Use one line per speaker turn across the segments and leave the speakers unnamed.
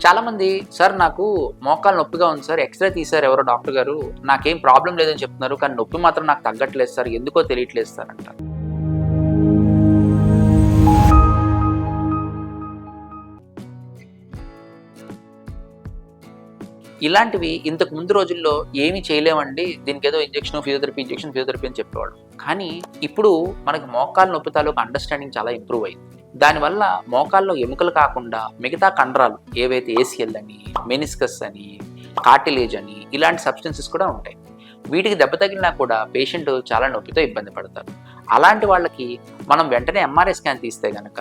చాలామంది సార్ నాకు మోకాలు నొప్పిగా ఉంది సార్, ఎక్స్‌రే తీశారు ఎవరో డాక్టర్ గారు, నాకేం ప్రాబ్లమ్ లేదని చెప్తున్నారు, కానీ నొప్పి మాత్రం నాకు తగ్గట్లేదు సార్, ఎందుకో తెలియట్లేదు సార్ అంటారు. ఇలాంటివి ఇంతకు ముందు రోజుల్లో ఏమీ చేయలేమండి, దీనికేదో ఫిజియోథెరపీ అని చెప్పేవాళ్ళు. కానీ ఇప్పుడు మనకి మోకాలు నొప్పి తాలూకు అండర్‌స్టాండింగ్ చాలా ఇంప్రూవ్ అయింది. దానివల్ల మోకాల్లో ఎముకలు కాకుండా మిగతా కండరాలు ఏవైతే ఏసీఎల్ అని, మెనిస్కస్ అని, కార్టిలేజ్ అని ఇలాంటి సబ్స్టెన్సెస్ కూడా ఉంటాయి. వీటికి దెబ్బ తగిలినా కూడా పేషెంట్ చాలా నొప్పితో ఇబ్బంది పడతారు. అలాంటి వాళ్ళకి మనం వెంటనే ఎంఆర్ఐ స్కాన్ తీస్తే గనక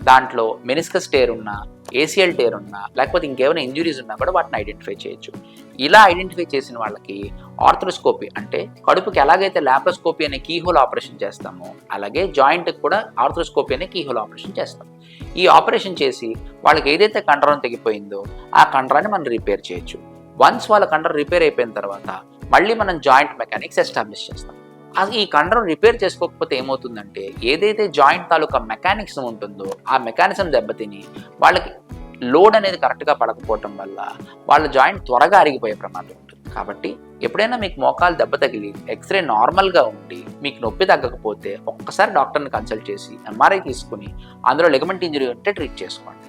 దాంట్లో మెనిస్కస్ టేర్ ఉన్నా, ఏసీఎల్ టేర్ ఉన్నా, లేకపోతే ఇంకేమైనా ఇంజురీస్ ఉన్నా కూడా వాటిని ఐడెంటిఫై చేయొచ్చు. ఇలా ఐడెంటిఫై చేసిన వాళ్ళకి ఆర్థ్రోస్కోపీ అంటే కడుపుకి ఎలాగైతే లాప్రోస్కోపీ అనే కీహోల్ ఆపరేషన్ చేస్తామో అలాగే జాయింట్కి కూడా ఆర్థ్రోస్కోపీ అనే కీహోల్ ఆపరేషన్ చేస్తాం. ఈ ఆపరేషన్ చేసి వాళ్ళకి ఏదైతే కండరం తెగిపోయిందో ఆ కండరాన్ని మనం రిపేర్ చేయొచ్చు. వన్స్ వాళ్ళ కండరం రిపేర్ అయిపోయిన తర్వాత మళ్ళీ మనం జాయింట్ మెకానిక్స్ ఎస్టాబ్లిష్ చేస్తాం. ఈ కండరం రిపేర్ చేసుకోకపోతే ఏమవుతుందంటే ఏదైతే జాయింట్ తాలూకా మెకానిక్స్ ఉంటుందో ఆ మెకానిజం దెబ్బతిని వాళ్ళకి లోడ్ అనేది కరెక్ట్గా పడకపోవటం వల్ల వాళ్ళ జాయింట్ త్వరగా అరిగిపోయే ప్రమాదం ఉంటుంది. కాబట్టి ఎప్పుడైనా మీకు మోకాలు దెబ్బ తగిలి ఎక్స్రే నార్మల్గా ఉండి మీకు నొప్పి తగ్గకపోతే ఒక్కసారి డాక్టర్ని కన్సల్ట్ చేసి ఎంఆర్ఐ తీసుకుని అందులో లిగమెంట్ ఇంజరీ ఉంటే ట్రీట్ చేసుకోండి.